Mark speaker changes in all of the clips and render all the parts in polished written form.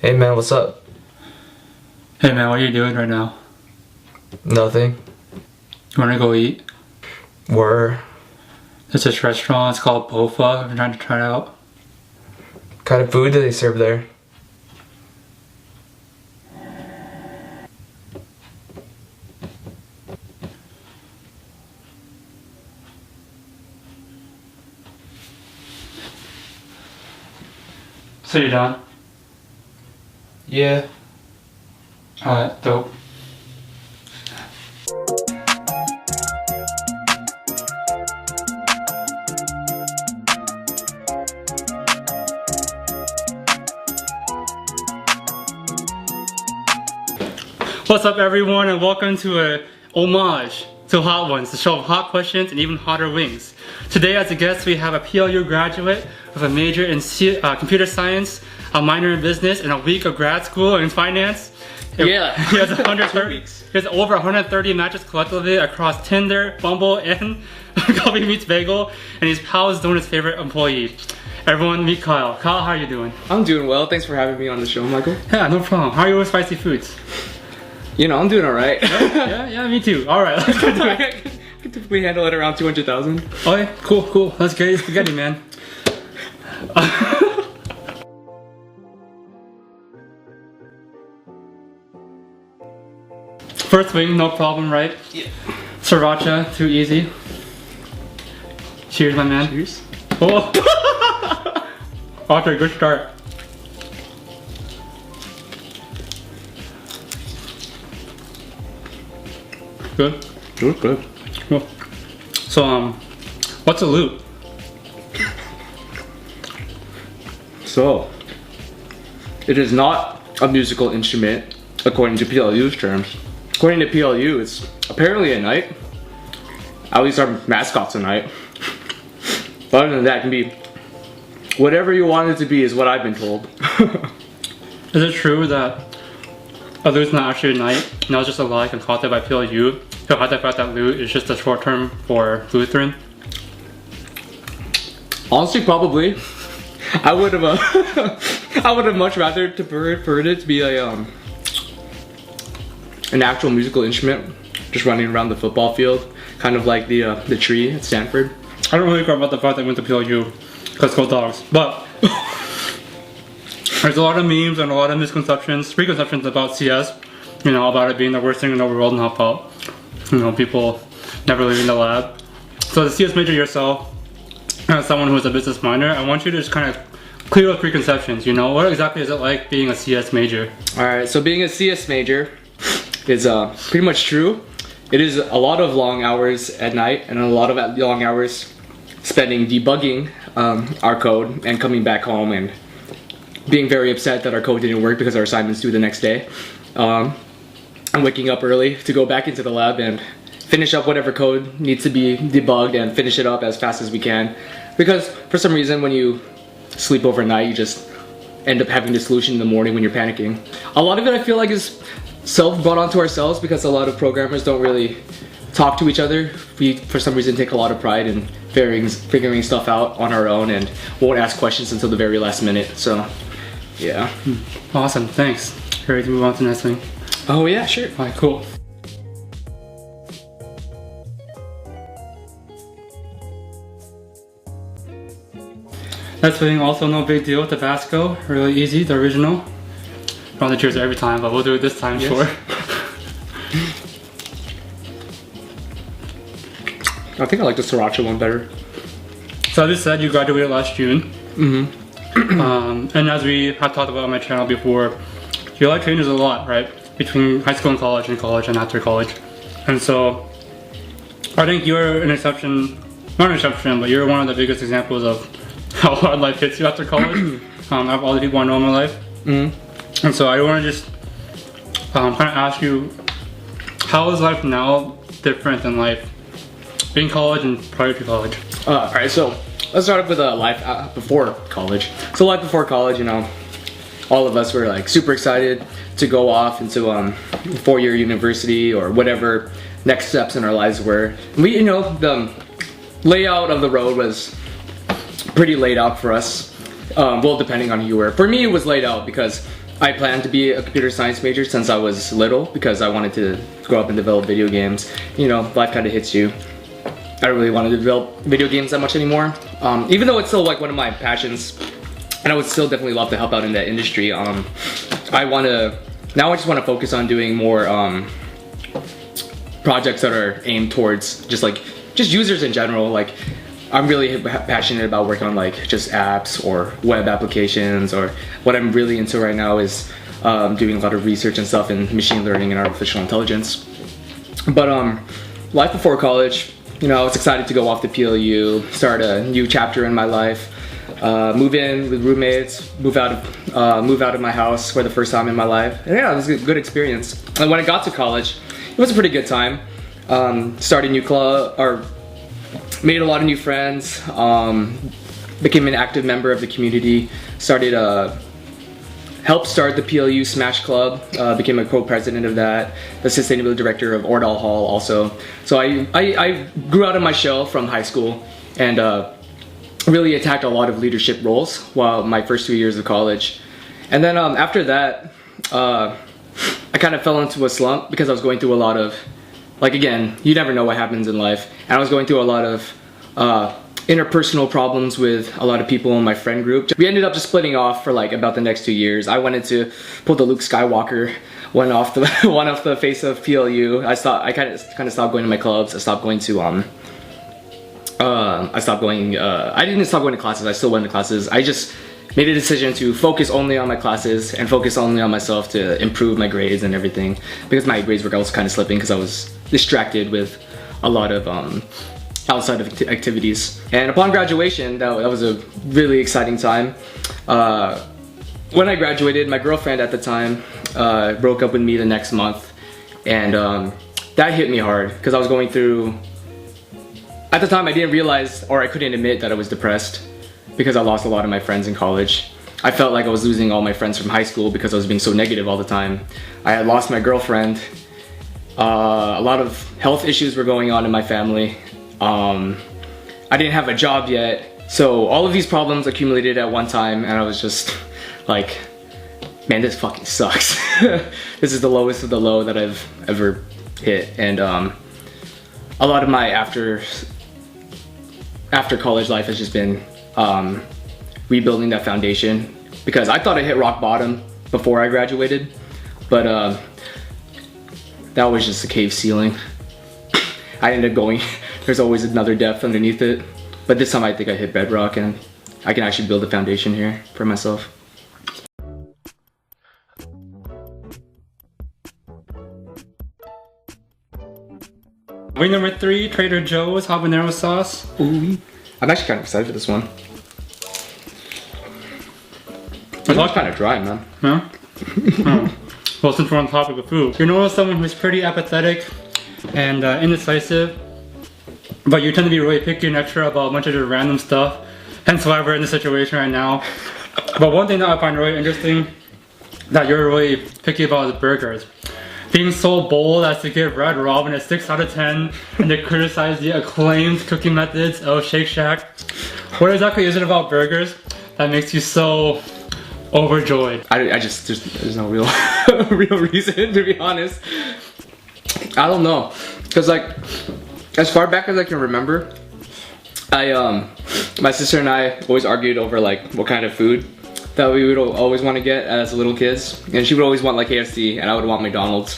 Speaker 1: Hey man, what's up?
Speaker 2: Hey man, what are you doing right now?
Speaker 1: Nothing.
Speaker 2: You wanna go eat?
Speaker 1: Where?
Speaker 2: There's this restaurant, it's called Bofa. I'm trying to try it out.
Speaker 1: What kind of food do they serve there?
Speaker 2: So you're done?
Speaker 1: Yeah.
Speaker 2: Alright, dope. What's up everyone, and welcome to a homage to Hot Ones, the show of hot questions and even hotter wings. Today as a guest we have a PLU graduate with a major in computer science, a minor in business, and a week of grad school in finance.
Speaker 1: Yeah.
Speaker 2: He has 130. He has over 130 matches collectively across Tinder, Bumble, and Coffee Meets Bagel, and he's Pal's doing his favorite employee. Everyone meet Kyle. Kyle, how are you doing?
Speaker 3: I'm doing well. Thanks for having me on the show, Michael.
Speaker 2: Yeah, no problem. How are you with spicy foods?
Speaker 3: You know, I'm doing alright.
Speaker 2: Yeah, me too. Alright, let's get to it.
Speaker 3: I can typically handle it around 200,000.
Speaker 2: Okay, cool. Let's get spaghetti, man. First wing, no problem, right?
Speaker 3: Yeah.
Speaker 2: Sriracha, too easy. Cheers, my man.
Speaker 3: Cheers.
Speaker 2: Oh. After a good start. Good?
Speaker 3: Good.
Speaker 2: Cool. So, what's a loop?
Speaker 3: So, it is not a musical instrument according to PLU's terms. According to PLU, it's apparently a knight. At least our mascot's a knight. But other than that, it can be whatever you want it to be is what I've been told.
Speaker 2: Is it true that a loot's not actually a knight? And that was just a lie concocted by PLU to hide the fact that loot is just a short term for Lutheran?
Speaker 3: Honestly, probably. I would have I would have much rather preferred it to be a an actual musical instrument, just running around the football field, kind of like the tree at Stanford.
Speaker 2: I don't really care about the fact that I went to PLU because go dogs, but there's a lot of memes and a lot of misconceptions, preconceptions about CS, you know, about it being the worst thing in the world and how about, you know, people never leaving the lab. So the CS major yourself, as someone who is a business minor, I want you to just kind of clear those preconceptions, you know, what exactly is it like being a CS major?
Speaker 3: Alright, so being a CS major is pretty much true. It is a lot of long hours at night and a lot of long hours spending debugging our code and coming back home and being very upset that our code didn't work because our assignment's due the next day. And waking up early to go back into the lab and finish up whatever code needs to be debugged and finish it up as fast as we can. Because for some reason when you sleep overnight, you just end up having the solution in the morning when you're panicking. A lot of it I feel like is brought onto ourselves because a lot of programmers don't really talk to each other. We, for some reason, take a lot of pride in figuring stuff out on our own and won't ask questions until the very last minute. So, yeah.
Speaker 2: Awesome, thanks. Ready to move on to the next thing?
Speaker 3: Oh yeah, sure.
Speaker 2: Alright, cool. Next thing, also no big deal, Tabasco, really easy, the original. Don't have to cheers every time, but we'll do it this time,
Speaker 3: yes.
Speaker 2: Sure.
Speaker 3: I think I like the Sriracha one better.
Speaker 2: So as I said, you graduated last June. And as we have talked about on my channel before, your life changes a lot, right? Between high school and college and after college. And so, I think you're an exception, not an exception, but you're one of the biggest examples of how hard life hits you after college. I've all the people I know in my life. And so I want to just kind of ask you, how is life now different than life in college and prior to college?
Speaker 3: Alright, so let's start off with life before college. So life before college, you know, all of us were like super excited to go off into four-year university or whatever next steps in our lives were. We, you know, the layout of the road was pretty laid out for us. Well, depending on who you were. For me, it was laid out because I planned to be a computer science major since I was little because I wanted to grow up and develop video games. You know, life kind of hits you. I don't really want to develop video games that much anymore. Even though it's still like one of my passions, and I would still definitely love to help out in that industry. Now I just want to focus on doing more projects that are aimed towards just users in general. Like, I'm really passionate about working on like just apps or web applications, or what I'm really into right now is doing a lot of research and stuff in machine learning and artificial intelligence. But life before college, you know, I was excited to go off to PLU, start a new chapter in my life, move in with roommates, move out of my house for the first time in my life. And yeah, it was a good experience. And when I got to college, it was a pretty good time. Started a new club, or made a lot of new friends, became an active member of the community, helped start the PLU Smash Club, became a co-president of that, the sustainability director of Ordal Hall also. So I grew out of my shell from high school and really attacked a lot of leadership roles while my first 2 years of college. And then after that, I kind of fell into a slump because I was going through a lot of, like, again, you never know what happens in life. And I was going through a lot of interpersonal problems with a lot of people in my friend group. We ended up just splitting off for like about the next 2 years. I went into pulled the Luke Skywalker, went off the face of PLU. I kind of stopped going to my clubs. I stopped going to I didn't stop going to classes. I still went to classes. I just made a decision to focus only on my classes and focus only on myself to improve my grades and everything, because my grades were also kind of slipping because I was distracted with a lot of outside of activities. And upon graduation, that was a really exciting time. When I graduated, my girlfriend at the time broke up with me the next month, and that hit me hard because I was going through, at the time I didn't realize, or I couldn't admit, that I was depressed because I lost a lot of my friends in college. I felt like I was losing all my friends from high school because I was being so negative all the time. I had lost my girlfriend. A lot of health issues were going on in my family. I didn't have a job yet. So all of these problems accumulated at one time, and I was just like, man, this fucking sucks. This is the lowest of the low that I've ever hit. And a lot of my after college life has just been rebuilding that foundation, because I thought I hit rock bottom before I graduated, but that was just a cave ceiling. I ended up going, there's always another depth underneath it, but this time I think I hit bedrock and I can actually build a foundation here for myself.
Speaker 2: Wing number 3, Trader Joe's habanero sauce.
Speaker 3: Ooh. I'm actually kind of excited for this one. It's kind of dry, man.
Speaker 2: Yeah? Oh. Well, since we're on topic of food, you're known as someone who's pretty apathetic and indecisive, but you tend to be really picky and extra about a bunch of just random stuff, hence why we're in this situation right now. But one thing that I find really interesting that you're really picky about is burgers. Being so bold as to give Red Robin a 6 out of 10 and to criticize the acclaimed cooking methods of Shake Shack. What exactly is it about burgers that makes you so overjoyed?
Speaker 3: I just, there's no real real reason, to be honest. I don't know, because like, as far back as I can remember, my sister and I always argued over like what kind of food that we would always want to get as little kids, and she would always want like KFC and I would want McDonald's.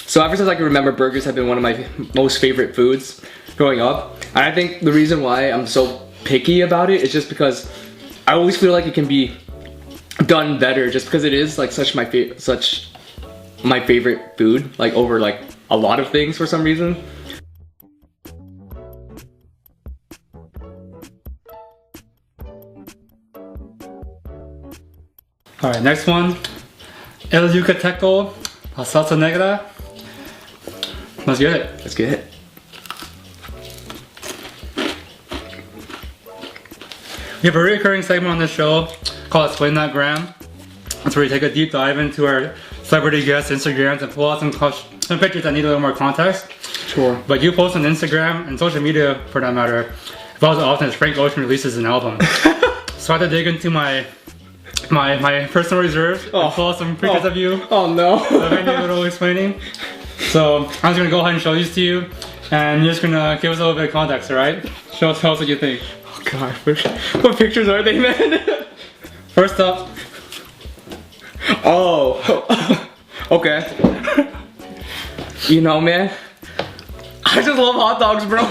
Speaker 3: So ever since I can remember, burgers have been one of my most favorite foods growing up, and I think the reason why I'm so picky about it is just because I always feel like it can be done better, just because it is like such my favorite food, like over like a lot of things for some reason.
Speaker 2: Alright, next one. El Yucateco, la salsa negra. Let's get it.
Speaker 3: Let's get it.
Speaker 2: We have a recurring segment on this show called Explain That Gram. That's where we take a deep dive into our celebrity guests' Instagrams and pull out some pictures that need a little more context.
Speaker 3: Sure.
Speaker 2: But you post on Instagram and social media, for that matter, about as often as Frank Ocean releases an album. So I had to dig into my my personal reserves.
Speaker 3: Oh.
Speaker 2: Pull out some pictures of you.
Speaker 3: Oh no.
Speaker 2: Of any little explaining. So I'm just gonna go ahead and show these to you, and you're just gonna give us a little bit of context, alright? Tell us what you think.
Speaker 3: Oh god, what pictures are they, man?
Speaker 2: First up.
Speaker 3: Oh. Okay. You know, man, I just love hot dogs, bro.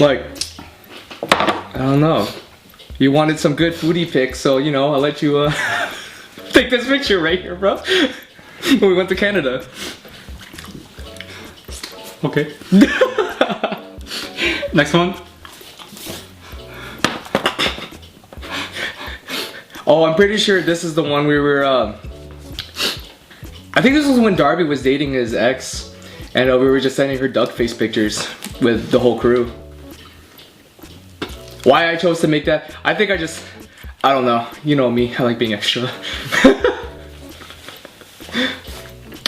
Speaker 3: Like, I don't know. You wanted some good foodie pics, so you know, I'll let you take this picture right here, bro. When we went to Canada.
Speaker 2: Okay. Next one.
Speaker 3: Oh, I'm pretty sure this is the one we were, I think this was when Darby was dating his ex, and we were just sending her duck face pictures with the whole crew. Why I chose to make that, I think I don't know. You know me, I like being extra.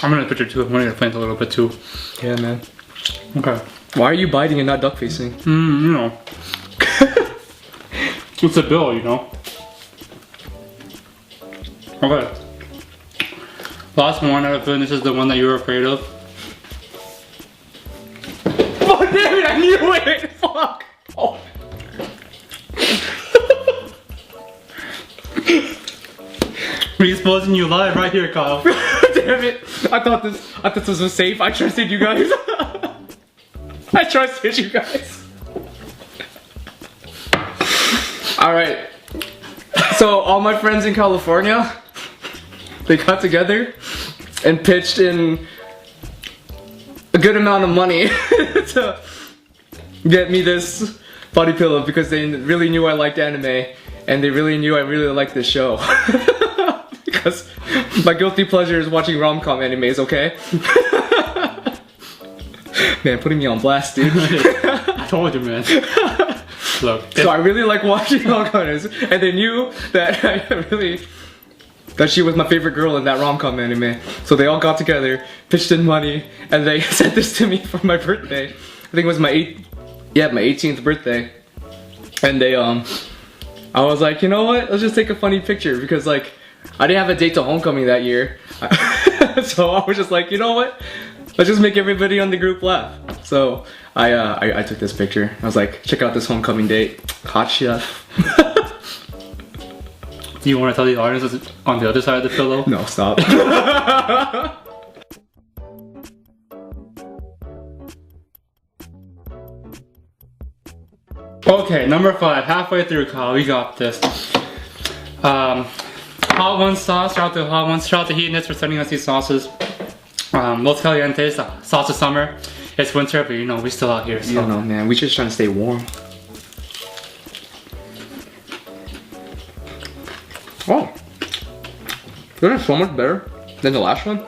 Speaker 2: I'm gonna picture too. I'm gonna plant a little bit too.
Speaker 3: Yeah, man.
Speaker 2: Okay.
Speaker 3: Why are you biting and not duck facing?
Speaker 2: You know. It's a bill, you know. Okay. Last one out of it. This is the one that you were afraid of.
Speaker 3: Oh, damn it! I knew it. Fuck. Oh.
Speaker 2: We're exposing you live right here, Kyle.
Speaker 3: Damn it! I thought this was safe. I trusted you guys. I trusted you guys. Alright. So all my friends in California, they got together and pitched in a good amount of money to get me this body pillow because they really knew I liked anime and they really knew I really liked this show. Because my guilty pleasure is watching rom-com animes, okay? Man, putting me on blast, dude.
Speaker 2: I told you, man. Look.
Speaker 3: So I really like watching rom-com animes, and they knew that that she was my favorite girl in that rom-com anime. So they all got together, pitched in money, and they sent this to me for my birthday. I think it was my 18th birthday. And they I was like, you know what? Let's just take a funny picture because like I didn't have a date to homecoming that year. So I was just like, you know what? Let's just make everybody on the group laugh. So I took this picture. I was like, check out this homecoming date. Hot chef.
Speaker 2: Do you want to tell the audience what's on the other side of the pillow?
Speaker 3: No, stop.
Speaker 2: Okay, number 5, halfway through, Kyle, we got this. Hot One sauce, shout out to Hot Ones, shout out to Heatness for sending us these sauces. Los Calientes, sauce of summer. It's winter, but you know, we still out here. So.
Speaker 3: You don't know, man. We just trying to stay warm. Oh. This is so much better than the last one.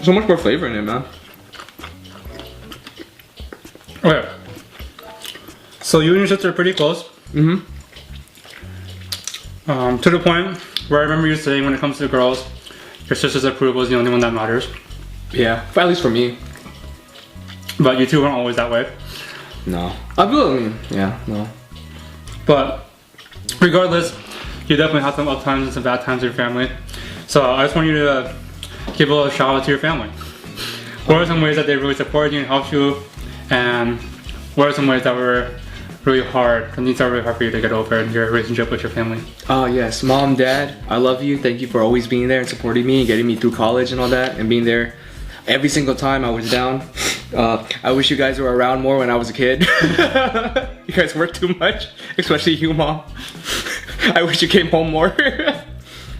Speaker 3: So much more flavor in it, man.
Speaker 2: Okay. So you and your sister are pretty close.
Speaker 3: Mm-hmm.
Speaker 2: To the point where I remember you saying when it comes to girls, your sister's approval is the only one that matters.
Speaker 3: Yeah, at least for me.
Speaker 2: But you two weren't always that way.
Speaker 3: No. I mean, yeah, no.
Speaker 2: But regardless, you definitely have some up times and some bad times with your family. So I just want you to give a little shout out to your family. What are some ways that they really supported you and helped you? And what are some ways that were really hard, and these are really hard for you to get over in your relationship with your family?
Speaker 3: Oh yes, Mom, Dad, I love you. Thank you for always being there and supporting me and getting me through college and all that, and being there every single time I was down. I wish you guys were around more when I was a kid. You guys work too much, especially you, Mom. I wish you came home more. But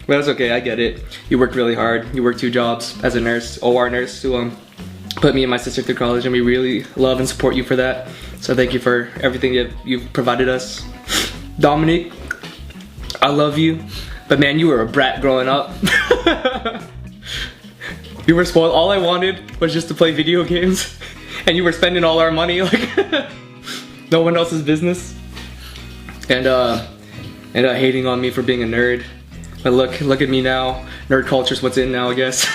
Speaker 3: that's okay, I get it. You worked really hard. You worked 2 jobs as a nurse, OR nurse, to put me and my sister through college, and we really love and support you for that. So thank you for everything that you've provided us. Dominic, I love you, but man, you were a brat growing up. You were spoiled. All I wanted was just to play video games, and you were spending all our money like no one else's business, and hating on me for being a nerd. But look at me now. Nerd culture's what's in now, I guess.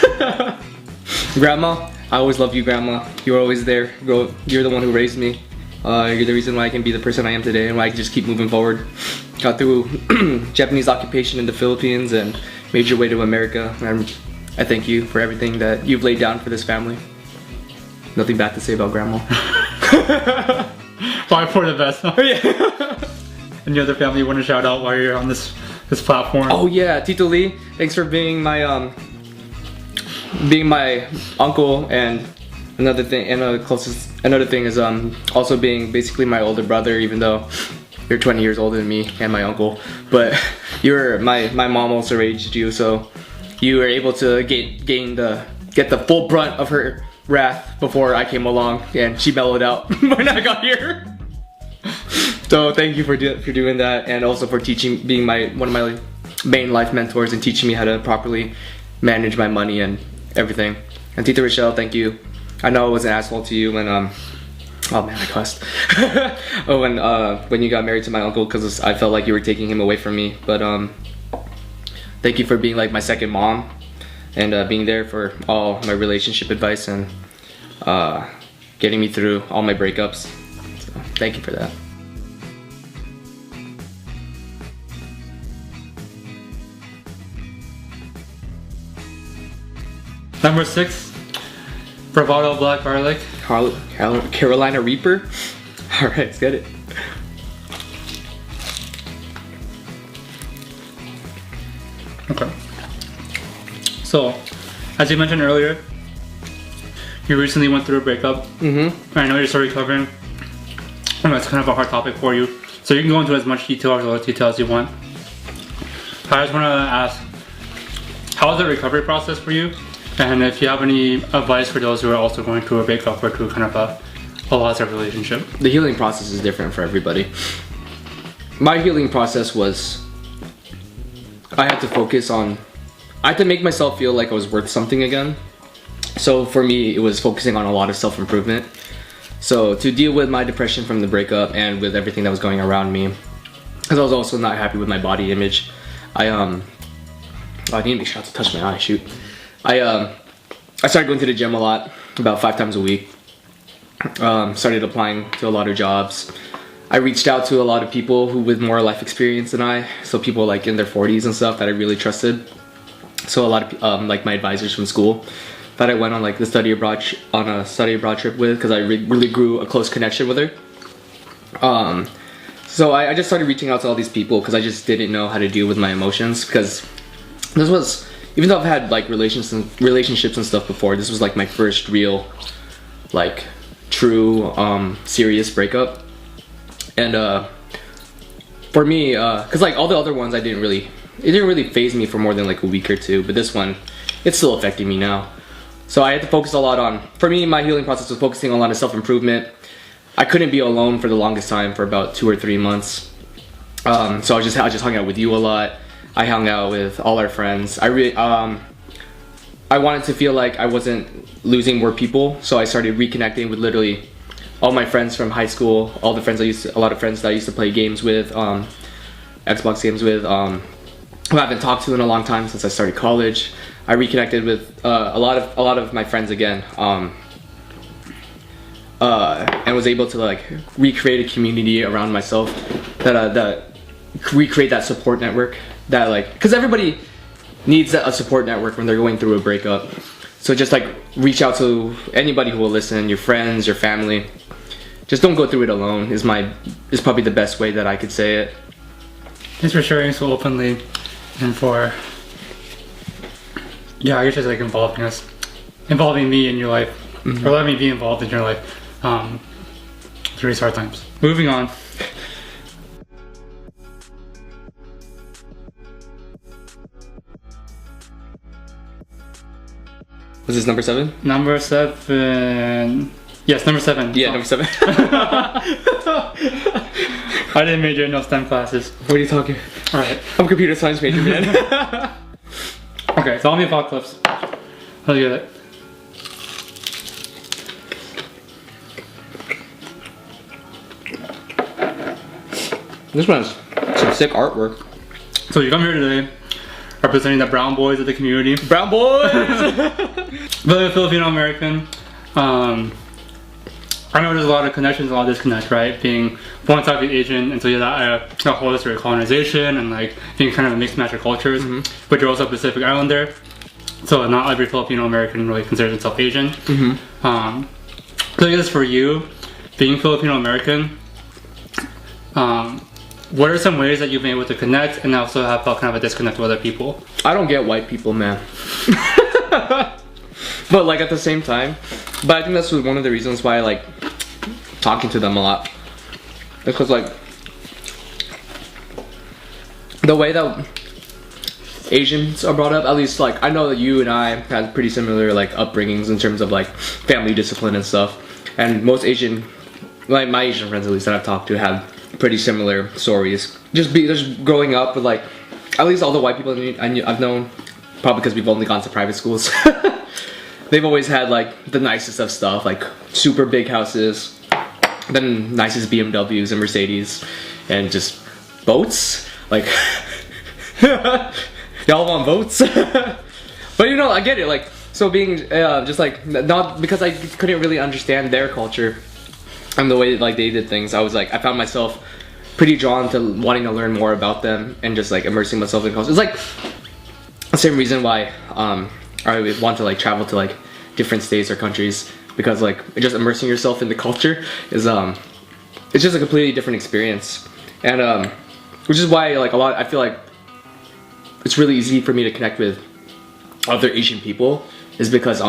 Speaker 3: Grandma, I always love you, Grandma. You were always there. You're the one who raised me. You're the reason why I can be the person I am today and why I can just keep moving forward. Got through Japanese occupation in the Philippines and made your way to America. And I thank you for everything that you've laid down for this family. Nothing bad to say about Grandma.
Speaker 2: Probably for the best. Huh?
Speaker 3: Yeah.
Speaker 2: Any other family you want to shout out while you're on this platform?
Speaker 3: Oh yeah, Tito Lee. Thanks for being my uncle, and another thing is also being basically my older brother, even though you're 20 years older than me and my uncle. But my mom also raised you, so you were able to get the full brunt of her wrath before I came along, and she mellowed out when I got here. So thank you for doing that, and also for being one of my main life mentors and teaching me how to properly manage my money and everything. And Tita Rochelle, thank you. I know I was an asshole to you when oh man, I cussed. when you got married to my uncle, because I felt like you were taking him away from me. But thank you for being like my second mom, and being there for all my relationship advice and getting me through all my breakups. So thank you for that.
Speaker 2: Number 6, Bravado Black Garlic.
Speaker 3: Carolina Reaper. All right, let's get it.
Speaker 2: Okay. So, as you mentioned earlier, you recently went through a breakup. Mm-hmm. I know you're still recovering. I know it's kind of a hard topic for you, so you can go into as much detail or as little detail as you want. I just want to ask, how was the recovery process for you? And if you have any advice for those who are also going through a breakup or through kind of a loss of relationship.
Speaker 3: The healing process is different for everybody. My healing process was, I had to make myself feel like I was worth something again. So for me, it was focusing on a lot of self-improvement. So to deal with my depression from the breakup and with everything that was going around me, because I was also not happy with my body image, I need to make sure not to touch my eye, shoot. I started going to the gym a lot, about 5 times a week. Started applying to a lot of jobs. I reached out to a lot of people with more life experience than I, so people like in their 40s and stuff that I really trusted. So a lot of like my advisors from school that I went on like the study abroad trip with, because I really grew a close connection with her. So I just started reaching out to all these people because I just didn't know how to deal with my emotions, because this was, even though I've had like relationships and stuff before, this was like my first real, like, true, serious breakup. And for me, cause like all the other ones, it didn't really phase me for more than like a week or two. But this one, it's still affecting me now. So I had to focus a lot on. For me, my healing process was focusing on a lot of self-improvement. I couldn't be alone for the longest time, for about 2 or 3 months. So I just hung out with you a lot. I hung out with all our friends. I wanted to feel like I wasn't losing more people, so I started reconnecting with literally all my friends from high school, a lot of friends that I used to play games with, Xbox games with, who I haven't talked to in a long time since I started college. I reconnected with a lot of my friends again, and was able to like recreate a community around myself that recreate that support network. That like, because everybody needs a support network when they're going through a breakup. So just like reach out to anybody who will listen, your friends, your family. Just don't go through it alone is probably the best way that I could say it.
Speaker 2: Thanks for sharing so openly, and for, yeah, I guess just like involving me in your life, or letting me be involved in your life through these hard times. Moving on.
Speaker 3: Was this number 7?
Speaker 2: Number 7. Yes, number 7.
Speaker 3: Yeah, number 7.
Speaker 2: I didn't major in no STEM classes.
Speaker 3: What are you talking?
Speaker 2: Alright.
Speaker 3: I'm a computer science major, man.
Speaker 2: Okay, zombie apocalypse. Let's get it.
Speaker 3: This one has some sick artwork.
Speaker 2: So you come here today representing the brown boys of the community.
Speaker 3: Brown boys!
Speaker 2: But a Filipino American. I know there's a lot of connections, a lot of disconnect, right? Being born South Asian, and so you have that whole history of colonization and like being kind of a mixed match of cultures, but you're also a Pacific Islander, so not every Filipino American really considers himself Asian. So I guess for you, being Filipino American, what are some ways that you've been able to connect and also have felt kind of a disconnect with other people?
Speaker 3: I don't get white people, man. But like at the same time, but I think that's one of the reasons why I like talking to them a lot. Because like the way that Asians are brought up, at least like I know that you and I had pretty similar like upbringings in terms of like family discipline and stuff. And most Asian, like my Asian friends at least that I've talked to, have pretty similar stories. Just growing up with like at least all the white people I've known, probably because we've only gone to private schools. They've always had like the nicest of stuff, like super big houses, then nicest BMWs and Mercedes, and just boats. Like y'all want boats? But you know, I get it. Like so being just like not because I couldn't really understand their culture and the way that, like they did things. I found myself pretty drawn to wanting to learn more about them and just like immersing myself in culture. It's like the same reason why I would want to like travel to like different states or countries, because like just immersing yourself in the culture is it's just a completely different experience, and which is why like I feel like it's really easy for me to connect with other Asian people, is because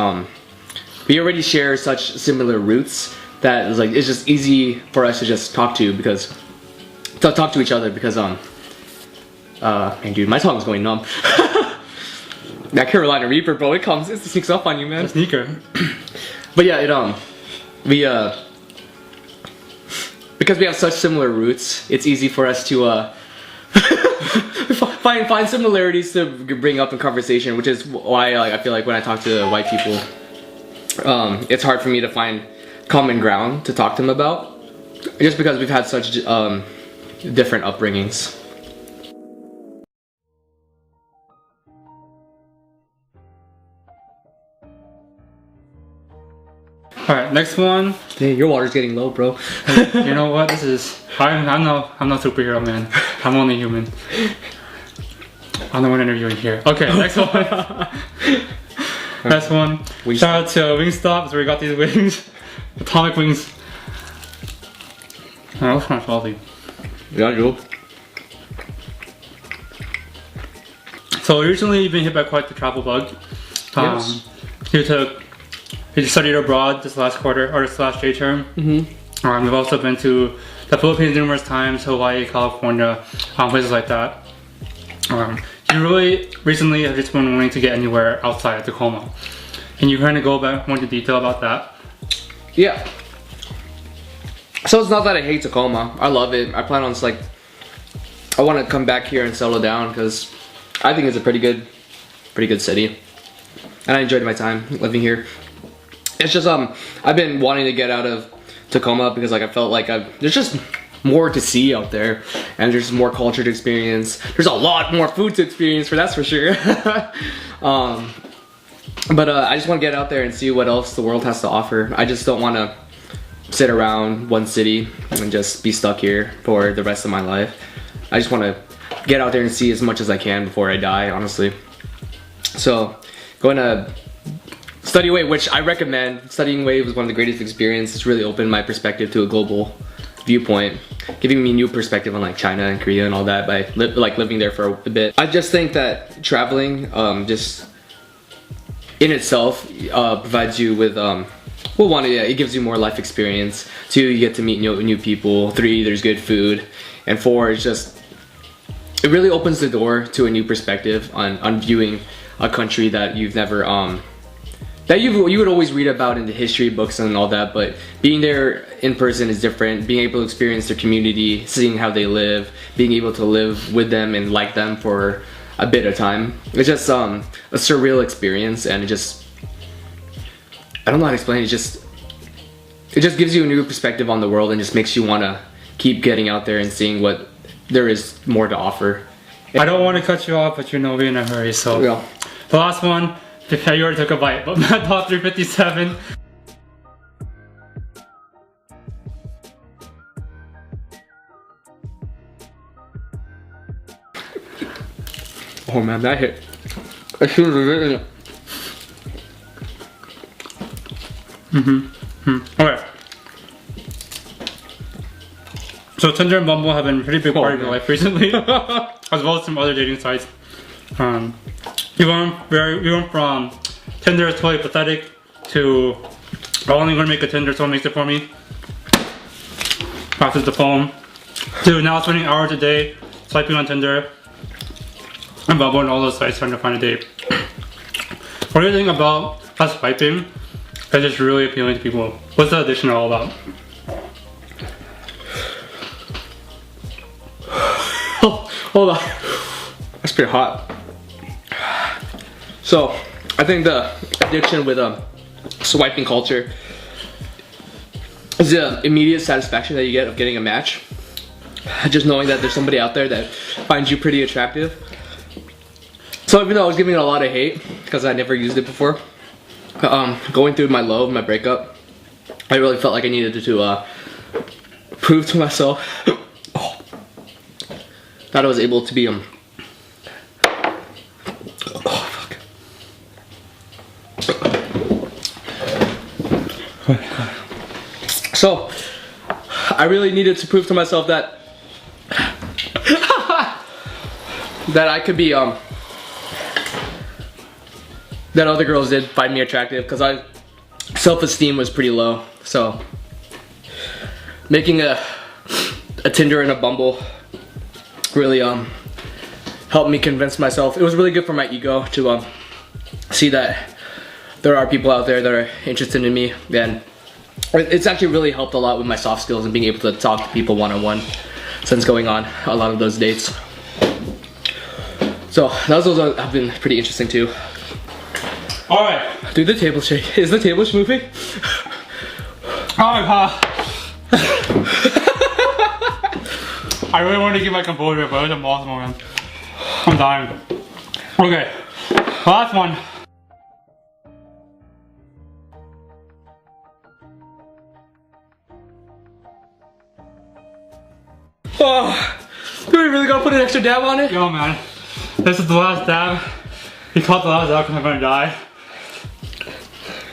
Speaker 3: we already share such similar roots that it's just easy for us to just talk to each other because man, dude, my tongue's going numb. That Carolina Reaper, bro, it sneaks up on you, man.
Speaker 2: A sneaker.
Speaker 3: But yeah, because we have such similar roots, it's easy for us to find similarities to bring up in conversation, which is why like I feel like when I talk to white people, it's hard for me to find common ground to talk to them about, just because we've had such different upbringings.
Speaker 2: Alright, next one.
Speaker 3: Hey, your water's getting low, bro.
Speaker 2: You know what? I'm no superhero, man. I'm only human. I'm the one interviewing here. Okay, next one. Next one. Shout out to Wingstop, so we got these wings. Atomic wings. Oh, that was kind of salty.
Speaker 3: Yeah, you.
Speaker 2: So recently you've been hit by quite the travel bug.
Speaker 3: Yes.
Speaker 2: You studied abroad this last quarter, or this last J term. We've also been to the Philippines numerous times, Hawaii, California, places like that. You really recently have just been wanting to get anywhere outside of Tacoma. Can you kind of go back more into detail about that?
Speaker 3: Yeah. So it's not that I hate Tacoma. I love it. I plan on I want to come back here and settle down because I think it's a pretty good city, and I enjoyed my time living here. It's just I've been wanting to get out of Tacoma because like I felt like there's just more to see out there, and there's more culture to experience. There's a lot more food to experience, that's for sure. But I just want to get out there and see what else the world has to offer. I just don't want to sit around one city and just be stuck here for the rest of my life. I just want to get out there and see as much as I can before I die, honestly. So going to study away, which I recommend. Studying away was one of the greatest experiences. It's really opened my perspective to a global viewpoint, giving me new perspective on like China and Korea and all that by living there for a bit. I just think that traveling just in itself provides you with well, one, yeah, it gives you more life experience. 2, you get to meet new people. 3, there's good food. And 4, it's just, it really opens the door to a new perspective on viewing a country that you've never that you would always read about in the history books and all that, but being there in person is different. Being able to experience their community, seeing how they live, being able to live with them and like them for a bit of time. It's just a surreal experience, and it just, I don't know how to explain it. It just gives you a new perspective on the world and just makes you want to keep getting out there and seeing what there is more to offer.
Speaker 2: I don't want to cut you off, but you know we're in a hurry, so
Speaker 3: yeah.
Speaker 2: The last one, you already took a bite, but Mad Dog 357.
Speaker 3: Oh man, that hit. As soon as it hit.
Speaker 2: Okay. So Tinder and Bumble have been a pretty big part of your life recently, as well as some other dating sites. You went from Tinder is totally pathetic to I'm only going to make a Tinder, someone makes it for me. Passes the phone. To now spending hours a day swiping on Tinder and Bumble and all those sites trying to find a date. What do you think about us swiping? It's just really appealing to people. What's the addition all about?
Speaker 3: Hold on. That's pretty hot. So, I think the addiction with swiping culture is the immediate satisfaction that you get of getting a match. Just knowing that there's somebody out there that finds you pretty attractive. So even though I was giving it a lot of hate because I never used it before, going through my low, my breakup, I really felt like I needed to prove to myself that I was able to be So I really needed to prove to myself that that I could be that other girls did find me attractive, because self-esteem was pretty low. So making a Tinder and a Bumble really helped me convince myself. It was really good for my ego to see that there are people out there that are interested in me, and it's actually really helped a lot with my soft skills and being able to talk to people one-on-one since going on a lot of those dates. So those have been pretty interesting too.
Speaker 2: Alright.
Speaker 3: Dude, the table shake. Is the table moving?
Speaker 2: Alright, I really wanted to keep my composure, but it was a boss moment. I'm dying. Okay, last one.
Speaker 3: Oh, do we really gotta put an extra dab on it?
Speaker 2: Yo, man, this is the last dab. He caught the last dab because I'm gonna die.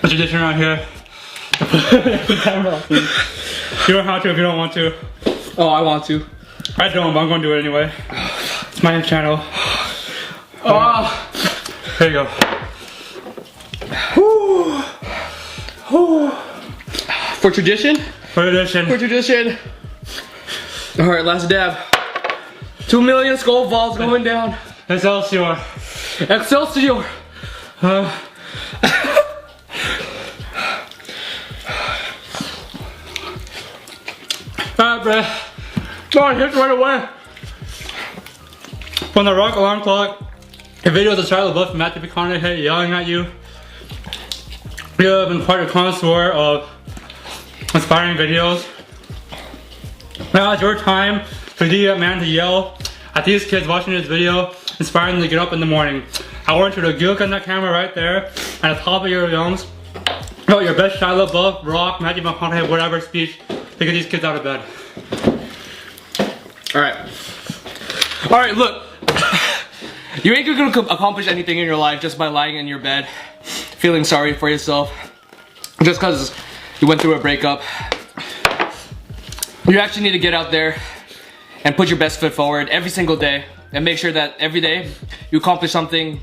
Speaker 2: The tradition around here. You don't have to if you don't want to.
Speaker 3: Oh, I want to.
Speaker 2: I don't, but I'm gonna do it anyway. It's my new channel. Oh, here you go.
Speaker 3: For tradition?
Speaker 2: For tradition.
Speaker 3: For tradition. Alright, last dab. 2 million skull balls going down.
Speaker 2: Excelsior.
Speaker 3: Excelsior.
Speaker 2: Alright, bruh. Oh, it hits right away. From the rock alarm clock, a video of the child above Matthew McConaughey yelling at you. You have been quite a connoisseur of inspiring videos. Now it's your time to be that man to yell at these kids watching this video, inspiring them to get up in the morning. I want you to look at that camera right there at the top of your lungs. Oh, your best Shia LaBeouf, Rock, Matthew McConaughey, whatever speech to get these kids out of bed.
Speaker 3: Alright, look. You ain't gonna accomplish anything in your life just by lying in your bed, feeling sorry for yourself, just because you went through a breakup. You actually need to get out there and put your best foot forward every single day, and make sure that every day you accomplish something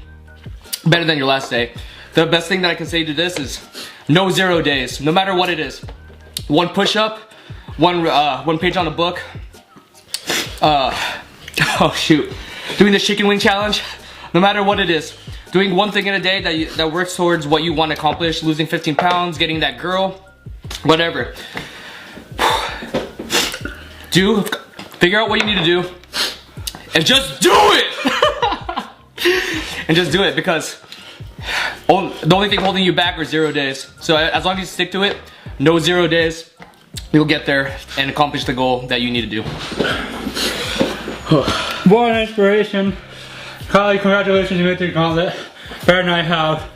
Speaker 3: better than your last day. The best thing that I can say to this is no 0 days, no matter what it is. One push-up, one page on a book. Oh shoot, doing the chicken wing challenge. No matter what it is, doing one thing in a day that works towards what you want to accomplish, losing 15 pounds, getting that girl, whatever. Figure out what you need to do, and just do it! And just do it, because the only thing holding you back are 0 days. So as long as you stick to it, no 0 days, you'll get there and accomplish the goal that you need to do.
Speaker 2: What an inspiration. Kylie, congratulations, you made the gauntlet. Better than I have.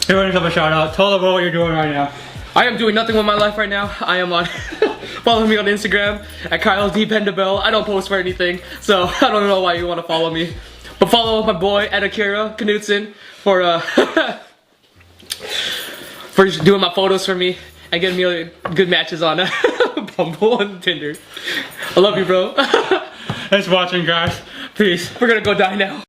Speaker 2: Give yourself a shout out. Tell the world what you're doing right now.
Speaker 3: I am doing nothing with my life right now. I am on, follow me on Instagram at Kyle Dependable. I don't post for anything, so I don't know why you want to follow me. But follow my boy Akira Knudsen for for doing my photos for me and getting me good matches on Bumble and Tinder. I love you, bro.
Speaker 2: Thanks for watching, guys. Peace.
Speaker 3: We're gonna go die now.